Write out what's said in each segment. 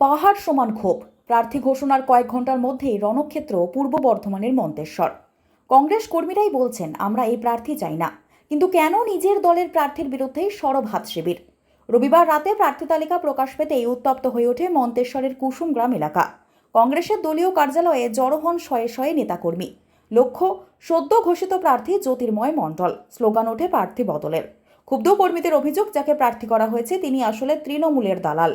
পাহাড় সমান ক্ষোভ। প্রার্থী ঘোষণার কয়েক ঘন্টার মধ্যেই রণক্ষেত্র পূর্ব বর্ধমানের মন্তেশ্বর। কংগ্রেস কর্মীরাই বলছেন, আমরা এই প্রার্থী চাই না, কিন্তু কেন নিজের দলের প্রার্থীর বিরুদ্ধে সরব হাত শিবির। রবিবার রাতে প্রার্থী তালিকা প্রকাশ পেতেই উত্তপ্ত হয়ে ওঠে মন্তেশ্বরের কুসুমগ্রাম এলাকা। কংগ্রেসের দলীয় কার্যালয়ে জড়ো হন শয়ে শয়ে নেতাকর্মী। লক্ষ্য সদ্য ঘোষিত প্রার্থী জ্যোতির্ময় মণ্ডল। স্লোগান ওঠে প্রার্থী বদলের। ক্ষুব্ধ কর্মীদের অভিযোগ, যাকে প্রার্থী করা হয়েছে তিনি আসলে তৃণমূলের দালাল।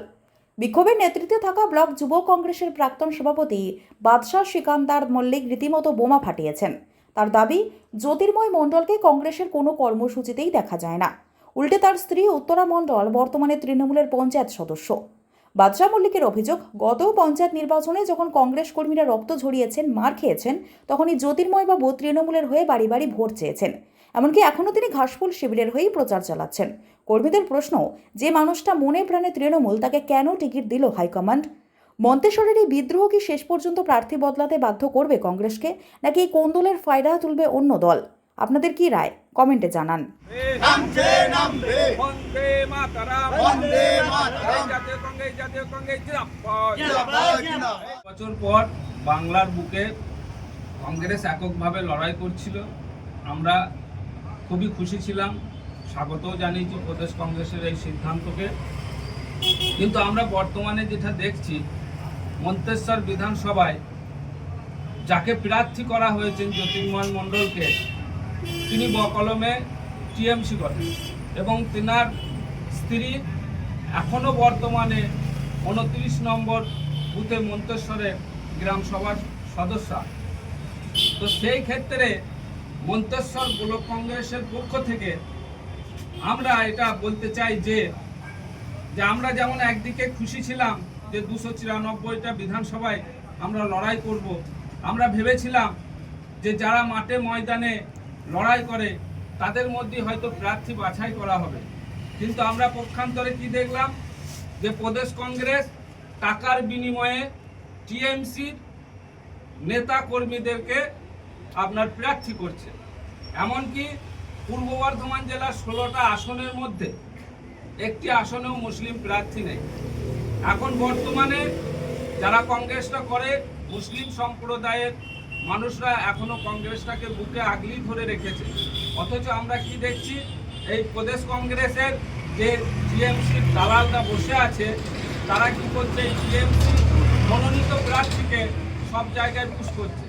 বিক্ষোভের নেতৃত্বে থাকা ব্লক যুব কংগ্রেসের প্রাক্তন সভাপতি বাদশাহ সিকান্দার মল্লিক রীতিমতো বোমা ফাটিয়েছেন। তার দাবি, জ্যোতির্ময় মণ্ডলকে কংগ্রেসের কোনো কর্মসূচিতেই দেখা যায় না। উল্টে তার স্ত্রী উত্তরা মণ্ডল বর্তমানে তৃণমূলের পঞ্চায়েত সদস্য। বাদশাহ মল্লিকের অভিযোগ, গত পঞ্চায়েত নির্বাচনে যখন কংগ্রেস কর্মীরা রক্ত ঝরিয়েছেন, মার খেয়েছেন, তখনই জ্যোতির্ময়বাবু তৃণমূলের হয়ে বাড়ি বাড়ি ভোট চেয়েছেন। এমনকি এখনও তিনি ঘাসফুল শিবিরের হয়েই প্রচার চালাচ্ছেন। কর্মীদের প্রশ্ন, যে মানুষটা মনে প্রাণে তৃণমূল, তাকে কেন টিকিট দিল হাইকমান্ড? মন্তেশ্বরের এই বিদ্রোহ কি শেষ পর্যন্ত প্রার্থী বদলাতে বাধ্য করবে কংগ্রেসকে, নাকি এই কোন্দলের ফায়দা তুলবে অন্য দল? আপনাদের কি রায় কমেন্টে জানান। বছর পর বাংলার বুকে কংগ্রেস এককভাবে লড়াই করছিল। আমরা খুবই খুশি ছিলাম, স্বাগতও জানিয়েছি প্রদেশ কংগ্রেসের এই সিদ্ধান্তকে। কিন্তু আমরা বর্তমানে যেটা দেখছি, মন্তেশ্বর বিধানসভায় যাকে প্রার্থী করা হয়েছেন জ্যোতির্ময় মণ্ডলকে, তিনি বকলমে টিএমসি করেন এবং তেনার স্ত্রী এখনও বর্তমানে 29 নম্বর বুথে মন্তেশ্বরের গ্রাম সভার সদস্যা। তো সেই ক্ষেত্রে মন্তেশ্বর ব্লক কংগ্রেসের পক্ষ থেকে আমরা এটা বলতে চাই যে আমরা যেমন একদিকে খুশি ছিলাম যে 294টা বিধানসভায় আমরা লড়াই করব। আমরা ভেবেছিলাম যে যারা মাঠে ময়দানে লড়াই করে তাদের মধ্যে হয়তো প্রার্থী বাছাই করা হবে। কিন্তু আমরা পক্ষান্তরে কি দেখলাম, যে প্রদেশ কংগ্রেস টাকার বিনিময়ে টিএমসির নেতা কর্মীদেরকে আপনার প্রার্থী করছে। এমনকি পূর্ব বর্ধমান জেলার 16টা আসনের মধ্যে একটি আসনেও মুসলিম প্রার্থী নেই। এখন বর্তমানে যারা কংগ্রেসটা করে, মুসলিম সম্প্রদায়ের মানুষরা এখনো কংগ্রেসটাকে বুকে আগলি ধরে রেখেছে। অথচ আমরা কি দেখছি, এই প্রদেশ কংগ্রেসের যে টিএমসির দালালরা বসে আছে, তারা কি করছে, এই টিএমসি মনোনীত প্রার্থীকে সব জায়গায় পুশ করছে।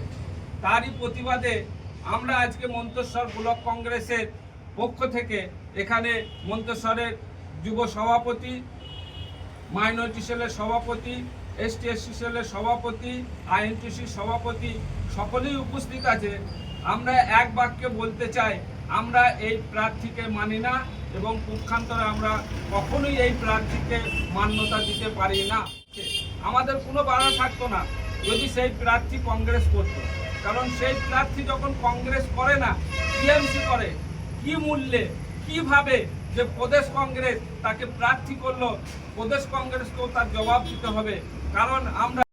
তারই প্রতিবাদে আমরা আজকে মন্তেশ্বর ব্লক কংগ্রেসের পক্ষ থেকে এখানে মন্তেশ্বরের যুব সভাপতি, মাইনরিটি সেলের সভাপতি, ST/SC সেলের সভাপতি, INTC সভাপতি সকলেই উপস্থিত আছে। আমরা এক বাক্যে বলতে চাই, আমরা এই প্রার্থীকে মানি না এবং পক্ষান্তরে আমরা কখনোই এই প্রার্থীকে মান্যতা দিতে পারি না। আমাদের কোনো বাধা থাকতো না যদি সেই প্রার্থী কংগ্রেস করত, কারণ সেই প্রার্থী যখন কংগ্রেস করে না, টিএমসি করে, কি মূল্যে কিভাবে যে প্রদেশ কংগ্রেস তাকে প্রার্থী করলো, প্রদেশ কংগ্রেসকেও তার জবাব দিতে হবে। কারণ আমরা